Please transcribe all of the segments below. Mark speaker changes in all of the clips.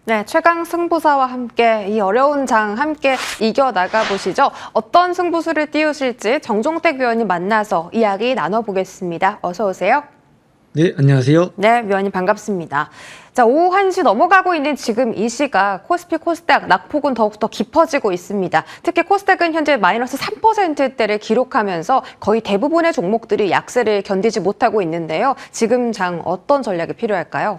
Speaker 1: 네, 최강 승부사와 함께 이 어려운 장 함께 이겨나가 보시죠. 어떤 승부수를 띄우실지 정종택 위원님 만나서 이야기 나눠보겠습니다. 어서 오세요.
Speaker 2: 네, 안녕하세요.
Speaker 1: 네, 위원님 반갑습니다. 자, 오후 1시 넘어가고 있는 지금 이 시각 코스피 코스닥 낙폭은 더욱더 깊어지고 있습니다. 특히 코스닥은 현재 마이너스 3%대를 기록하면서 거의 대부분의 종목들이 약세를 견디지 못하고 있는데요. 지금 장 어떤 전략이 필요할까요?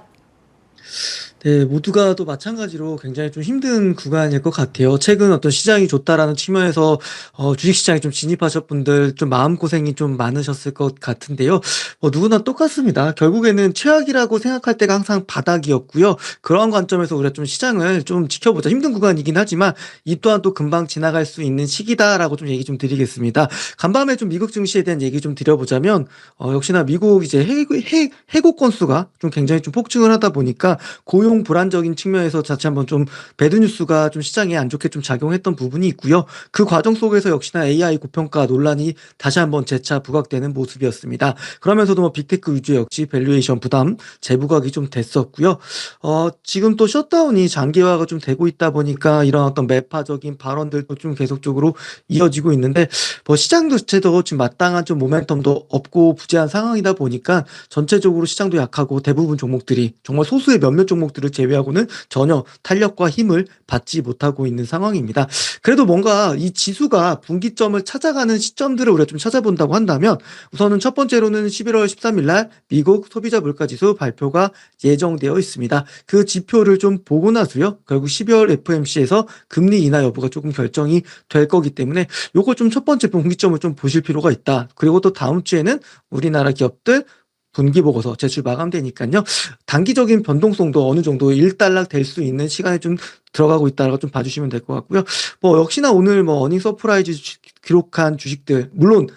Speaker 2: 네, 모두가 또 마찬가지로 굉장히 좀 힘든 구간일 것 같아요. 최근 어떤 시장이 좋다라는 측면에서 주식시장에 좀 진입하셨 분들 좀 마음고생이 좀 많으셨을 것 같은데요. 누구나 똑같습니다. 결국에는 최악이라고 생각할 때가 항상 바닥이었고요. 그런 관점에서 우리가 좀 시장을 좀 지켜보자. 힘든 구간이긴 하지만 이 또한 또 금방 지나갈 수 있는 시기다라고 좀 얘기 좀 드리겠습니다. 간밤에 좀 미국 증시에 대한 얘기 좀 드려보자면 역시나 미국 이제 해고 건수가 좀 굉장히 좀 폭증을 하다 보니까 고용 불안적인 측면에서 자체 한번 좀 배드 뉴스가 좀 시장에 안 좋게 좀 작용했던 부분이 있고요. 그 과정 속에서 역시나 AI 고평가 논란이 다시 한번 재차 부각되는 모습이었습니다. 그러면서도 뭐 빅테크 위주 역시 밸류에이션 부담 재부각이 좀 됐었고요. 지금 또 셧다운이 장기화가 좀 되고 있다 보니까 이런 어떤 매파적인 발언들도 좀 계속적으로 이어지고 있는데 시장 자체도 지금 마땅한 좀 모멘텀도 없고 부재한 상황이다 보니까 전체적으로 시장도 약하고 대부분 종목들이 정말 소수의 몇몇 종목들을 제외하고는 전혀 탄력과 힘을 받지 못하고 있는 상황입니다. 그래도 뭔가 이 지수가 분기점을 찾아가는 시점들을 우리가 좀 찾아본다고 한다면 우선은 첫 번째로는 11월 13일 날 미국 소비자 물가지수 발표가 예정되어 있습니다. 그 지표를 좀 보고 나서요. 결국 12월 FOMC에서 금리 인하 여부가 조금 결정이 될 거기 때문에 요걸 좀 첫 번째 분기점을 좀 보실 필요가 있다. 그리고 또 다음 주에는 우리나라 기업들 분기 보고서 제출 마감되니까요. 단기적인 변동성도 어느 정도 일단락 될 수 있는 시간에 좀 들어가고 있다라고 좀 봐주시면 될 것 같고요. 역시나 오늘 어닝 서프라이즈 기록한 주식들, 물론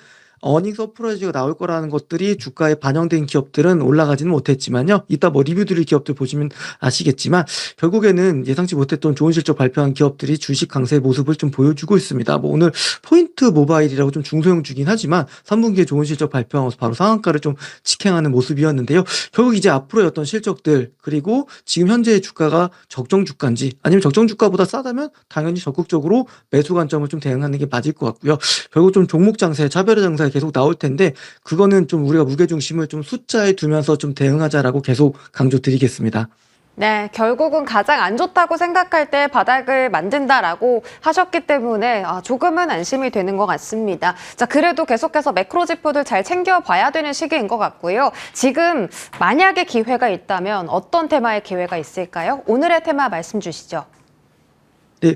Speaker 2: 어닝 서프라이즈가 나올 거라는 것들이 주가에 반영된 기업들은 올라가지는 못했지만요. 이따 리뷰 드릴 기업들 보시면 아시겠지만 결국에는 예상치 못했던 좋은 실적 발표한 기업들이 주식 강세의 모습을 좀 보여주고 있습니다. 오늘 포인트 모바일이라고 좀 중소형 주긴 하지만 3분기에 좋은 실적 발표하면서 바로 상한가를 좀 직행하는 모습이었는데요. 결국 이제 앞으로의 어떤 실적들 그리고 지금 현재의 주가가 적정 주가인지 아니면 적정 주가보다 싸다면 당연히 적극적으로 매수 관점을 좀 대응하는 게 맞을 것 같고요. 결국 좀 종목 장세, 차별화 장세 계속 나올 텐데 그거는 좀 우리가 무게중심을 좀 숫자에 두면서 좀 대응하자라고 계속 강조드리겠습니다.
Speaker 1: 네, 결국은 가장 안 좋다고 생각할 때 바닥을 만든다라고 하셨기 때문에 조금은 안심이 되는 것 같습니다. 자, 그래도 계속해서 매크로 지표들 잘 챙겨봐야 되는 시기인 것 같고요. 지금 만약에 기회가 있다면 어떤 테마의 기회가 있을까요? 오늘의 테마 말씀 주시죠.
Speaker 2: 네,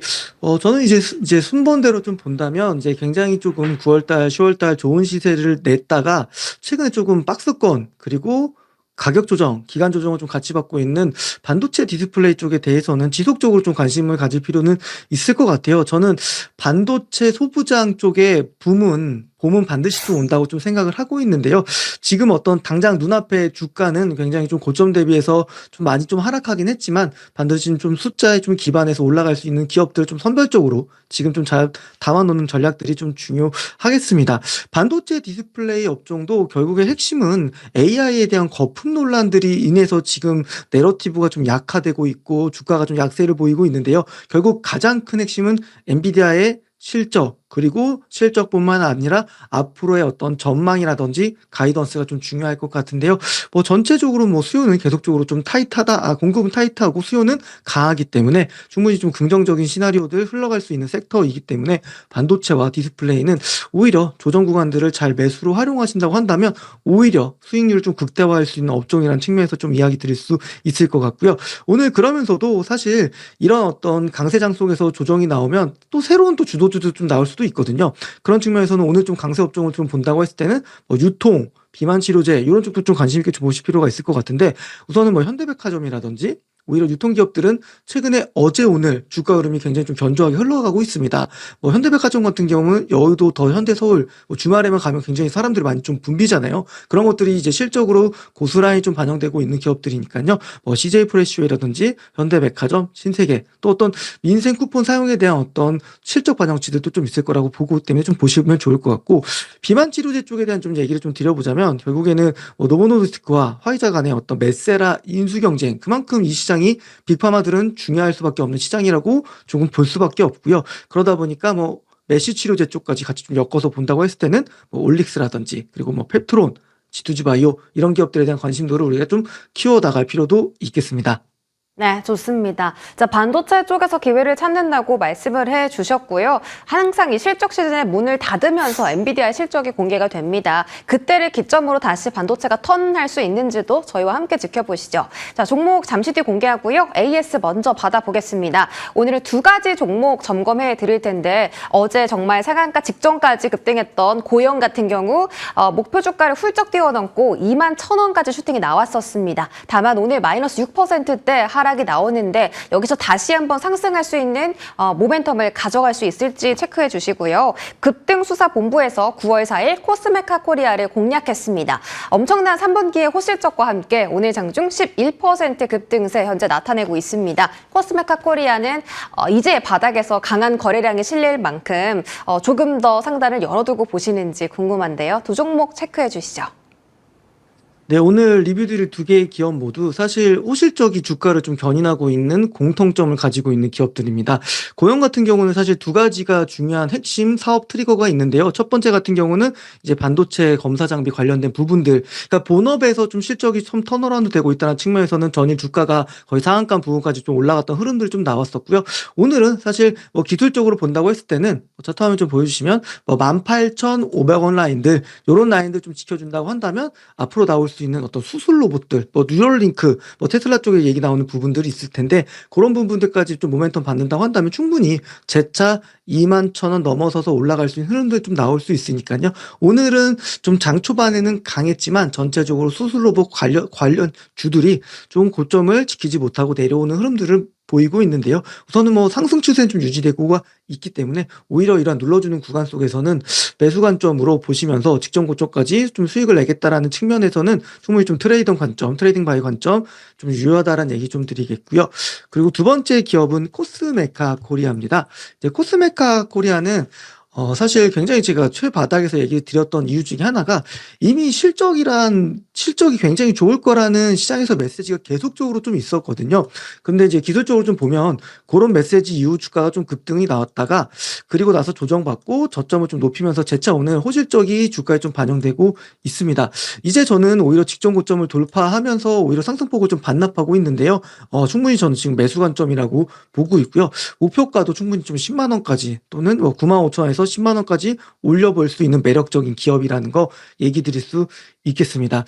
Speaker 2: 저는 이제 순번대로 좀 본다면, 이제 굉장히 조금 9월달, 10월달 좋은 시세를 냈다가, 최근에 조금 박스권, 그리고 가격 조정, 기간 조정을 좀 같이 받고 있는 반도체 디스플레이 쪽에 대해서는 지속적으로 좀 관심을 가질 필요는 있을 것 같아요. 저는 반도체 소부장 쪽에 봄은 반드시 또 온다고 좀 생각을 하고 있는데요. 지금 어떤 당장 눈앞의 주가는 굉장히 좀 고점 대비해서 좀 많이 좀 하락하긴 했지만 반드시 좀 숫자에 좀 기반해서 올라갈 수 있는 기업들 좀 선별적으로 지금 좀 잘 담아놓는 전략들이 좀 중요하겠습니다. 반도체 디스플레이 업종도 결국에 핵심은 AI에 대한 거품 논란들이 인해서 지금 내러티브가 좀 약화되고 있고 주가가 좀 약세를 보이고 있는데요. 결국 가장 큰 핵심은 엔비디아의 실적 그리고 실적뿐만 아니라 앞으로의 어떤 전망이라든지 가이던스가 좀 중요할 것 같은데요. 전체적으로 수요는 계속적으로 좀 타이트하다, 공급은 타이트하고 수요는 강하기 때문에 충분히 좀 긍정적인 시나리오들 흘러갈 수 있는 섹터이기 때문에 반도체와 디스플레이는 오히려 조정 구간들을 잘 매수로 활용하신다고 한다면 오히려 수익률을 좀 극대화할 수 있는 업종이라는 측면에서 좀 이야기 드릴 수 있을 것 같고요. 오늘 그러면서도 사실 이런 어떤 강세장 속에서 조정이 나오면 또 새로운 또 주도주도 좀 나올 수도 있거든요. 그런 측면에서는 오늘 좀 강세 업종을 좀 본다고 했을 때는 유통, 비만 치료제 이런 쪽도 좀 관심 있게 좀 보실 필요가 있을 것 같은데 우선은 현대백화점이라든지 오히려 유통기업들은 최근에 어제 오늘 주가 흐름이 굉장히 좀 견조하게 흘러가고 있습니다. 현대백화점 같은 경우는 여의도 더 현대서울 주말에만 가면 굉장히 사람들이 많이 좀 붐비잖아요. 그런 것들이 이제 실적으로 고스란히 좀 반영되고 있는 기업들이니까요. CJ 프레시웨이라든지 현대백화점, 신세계 또 어떤 민생 쿠폰 사용에 대한 어떤 실적 반영치들도 좀 있을 거라고 보고 때문에 좀 보시면 좋을 것 같고 비만 치료제 쪽에 대한 좀 얘기를 좀 드려보자면 결국에는 노보노디스크와 화이자 간의 어떤 메세라 인수 경쟁 그만큼 이 시장 시장이 빅파마들은 중요할 수밖에 없는 시장이라고 조금 볼 수밖에 없고요. 그러다 보니까 뭐 메시 치료제 쪽까지 같이 좀 엮어서 본다고 했을 때는 뭐 올릭스라든지 그리고 뭐 펩트론, 지투지바이오 이런 기업들에 대한 관심도를 우리가 좀 키워나갈 필요도 있겠습니다.
Speaker 1: 네, 좋습니다. 자, 반도체 쪽에서 기회를 찾는다고 말씀을 해 주셨고요. 항상 이 실적 시즌에 문을 닫으면서 엔비디아의 실적이 공개가 됩니다. 그때를 기점으로 다시 반도체가 턴할 수 있는지도 저희와 함께 지켜보시죠. 자, 종목 잠시 뒤 공개하고요. AS 먼저 받아보겠습니다. 오늘은 두 가지 종목 점검해 드릴 텐데 어제 정말 상한가 직전까지 급등했던 고영 같은 경우 목표 주가를 훌쩍 뛰어넘고 21,000원까지 슈팅이 나왔었습니다. 다만 오늘 마이너스 6%대 하락이 나오는데 여기서 다시 한번 상승할 수 있는 모멘텀을 가져갈 수 있을지 체크해 주시고요. 급등수사본부에서 9월 4일 코스메카 코리아를 공략했습니다. 엄청난 3분기의 호실적과 함께 오늘 장중 11% 급등세 현재 나타내고 있습니다. 코스메카 코리아는 이제 바닥에서 강한 거래량이 실릴 만큼 조금 더 상단을 열어두고 보시는지 궁금한데요. 두 종목 체크해 주시죠.
Speaker 2: 네, 오늘 리뷰드릴 두 개의 기업 모두 사실 호실적이 주가를 좀 견인하고 있는 공통점을 가지고 있는 기업들입니다. 고영 같은 경우는 사실 두 가지가 중요한 핵심 사업 트리거가 있는데요. 첫 번째 같은 경우는 이제 반도체 검사 장비 관련된 부분들, 그러니까 본업에서 좀 실적이 좀 턴어라운드 되고 있다는 측면에서는 전일 주가가 거의 상한가 부분까지 좀 올라갔던 흐름들 좀 나왔었고요. 오늘은 사실 뭐 기술적으로 본다고 했을 때는 차트 화면 좀 보여주시면 뭐 18,500원 라인들, 이런 라인들 좀 지켜준다고 한다면 앞으로 나올 수 있는 어떤 수술 로봇들, 뭐 뉴럴링크, 뭐 테슬라 쪽에 얘기 나오는 부분들이 있을 텐데 그런 부분들까지 좀 모멘텀 받는다고 한다면 충분히 재차 21,000원 넘어서서 올라갈 수 있는 흐름들 좀 나올 수 있으니까요. 오늘은 좀 장 초반에는 강했지만 전체적으로 수술 로봇 관련 주들이 좀 고점을 지키지 못하고 내려오는 흐름들을 보이고 있는데요. 우선은 뭐 상승 추세는 좀 유지되고 있기 때문에 오히려 이러한 눌러주는 구간 속에서는 매수 관점으로 보시면서 직전 고점까지 좀 수익을 내겠다라는 측면에서는 충분히 좀 트레이딩 바이 관점 좀 유효하다라는 얘기 좀 드리겠고요. 그리고 두 번째 기업은 코스메카 코리아입니다. 이제 코스메카 코리아는 사실 굉장히 제가 최바닥에서 얘기 드렸던 이유 중에 하나가 이미 실적이 굉장히 좋을 거라는 시장에서 메시지가 계속적으로 좀 있었거든요. 근데 이제 기술적으로 좀 보면 그런 메시지 이후 주가가 좀 급등이 나왔다가 그리고 나서 조정받고 저점을 좀 높이면서 재차 오늘 호실적이 주가에 좀 반영되고 있습니다. 이제 저는 오히려 직전 고점을 돌파하면서 오히려 상승폭을 좀 반납하고 있는데요. 충분히 저는 지금 매수 관점이라고 보고 있고요. 목표가도 충분히 좀 10만 원까지 또는 뭐 95,000원에서 10만 원까지 올려볼 수 있는 매력적인 기업이라는 거 얘기 드릴 수 있겠습니다.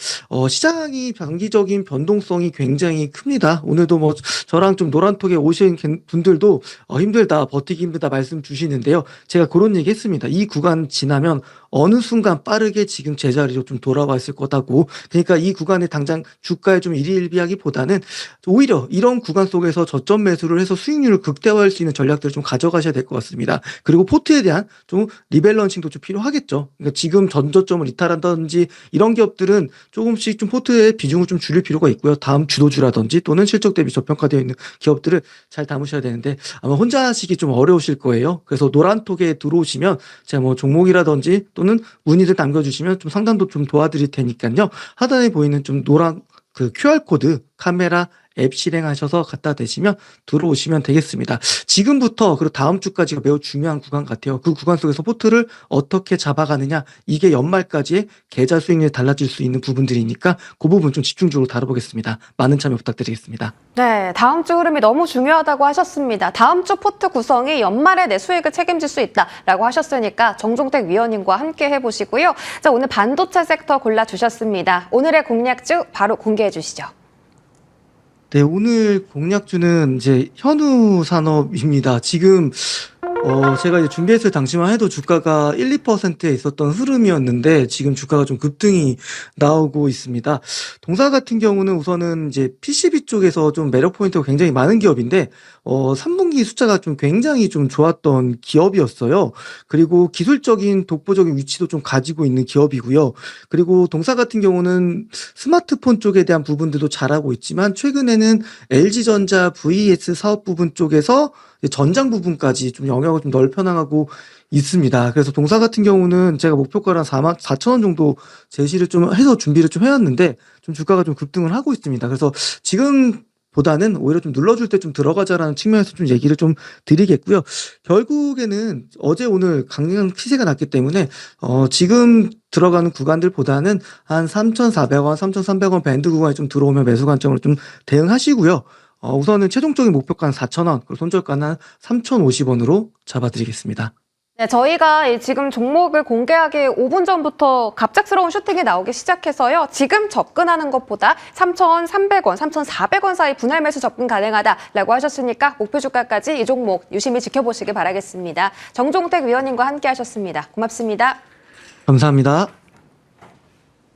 Speaker 2: 시장이 장기적인 변동성이 굉장히 큽니다. 오늘도 뭐 저랑 좀 노란톡에 오신 분들도 힘들다, 버티기 힘들다 말씀 주시는데요. 제가 그런 얘기 했습니다. 이 구간 지나면 어느 순간 빠르게 지금 제자리로 좀 돌아왔을 거다고. 그러니까 이 구간에 당장 주가에 좀 일희일비하기보다는 오히려 이런 구간 속에서 저점 매수를 해서 수익률을 극대화할 수 있는 전략들을 좀 가져가셔야 될 것 같습니다. 그리고 포트에 대한 좀 리밸런싱도 좀 필요하겠죠. 그러니까 지금 전저점을 이탈한다든지 이런 기업들은 조금씩 좀 포트의 비중을 좀 줄일 필요가 있고요. 다음 주도주라든지 또는 실적 대비 저평가되어 있는 기업들을 잘 담으셔야 되는데 아마 혼자 하시기 좀 어려우실 거예요. 그래서 노란톡에 들어오시면 제가 뭐 종목이라든지 또는 문의들 남겨주시면 좀 상담도 좀 도와드릴 테니까요. 하단에 보이는 좀 노란 그 QR코드 카메라 앱 실행하셔서 갖다 대시면 들어오시면 되겠습니다. 지금부터 그리고 다음 주까지가 매우 중요한 구간 같아요. 그 구간 속에서 포트를 어떻게 잡아가느냐 이게 연말까지의 계좌 수익률이 달라질 수 있는 부분들이니까 그 부분 좀 집중적으로 다뤄보겠습니다. 많은 참여 부탁드리겠습니다.
Speaker 1: 네, 다음 주 흐름이 너무 중요하다고 하셨습니다. 다음 주 포트 구성이 연말에 내 수익을 책임질 수 있다라고 하셨으니까 정종택 위원님과 함께 해보시고요. 자, 오늘 반도체 섹터 골라주셨습니다. 오늘의 공략주 바로 공개해 주시죠.
Speaker 2: 네, 오늘 공략주는 이제 현우 산업입니다. 지금 제가 이제 준비했을 당시만 해도 주가가 1, 2%에 있었던 흐름이었는데 지금 주가가 좀 급등이 나오고 있습니다. 동사 같은 경우는 우선은 이제 PCB 쪽에서 좀 매력 포인트가 굉장히 많은 기업인데 3분기 숫자가 좀 굉장히 좀 좋았던 기업이었어요. 그리고 기술적인 독보적인 위치도 좀 가지고 있는 기업이고요. 그리고 동사 같은 경우는 스마트폰 쪽에 대한 부분들도 잘하고 있지만 최근에는 LG전자 VS 사업 부분 쪽에서 전장 부분까지 좀 영역을 좀 넓혀 나가고 있습니다. 그래서 동사 같은 경우는 제가 목표가를 한 44,000원 정도 제시를 좀 해서 준비를 좀 해왔는데 좀 주가가 좀 급등을 하고 있습니다. 그래서 지금 보다는 오히려 좀 눌러줄 때 좀 들어가자라는 측면에서 좀 얘기를 좀 드리겠고요. 결국에는 어제 오늘 강한 시세가 났기 때문에 지금 들어가는 구간들보다는 한 3,400원, 3,300원 밴드 구간에 좀 들어오면 매수 관점으로 좀 대응하시고요. 우선은 최종적인 목표가는 4,000원, 그리고 손절가는 한 3,050원으로 잡아드리겠습니다.
Speaker 1: 네, 저희가 지금 종목을 공개하기 5분 전부터 갑작스러운 슈팅이 나오기 시작해서요. 지금 접근하는 것보다 3,300원, 3,400원 사이 분할 매수 접근 가능하다라고 하셨으니까 목표 주가까지 이 종목 유심히 지켜보시기 바라겠습니다. 정종택 위원님과 함께 하셨습니다. 고맙습니다.
Speaker 2: 감사합니다.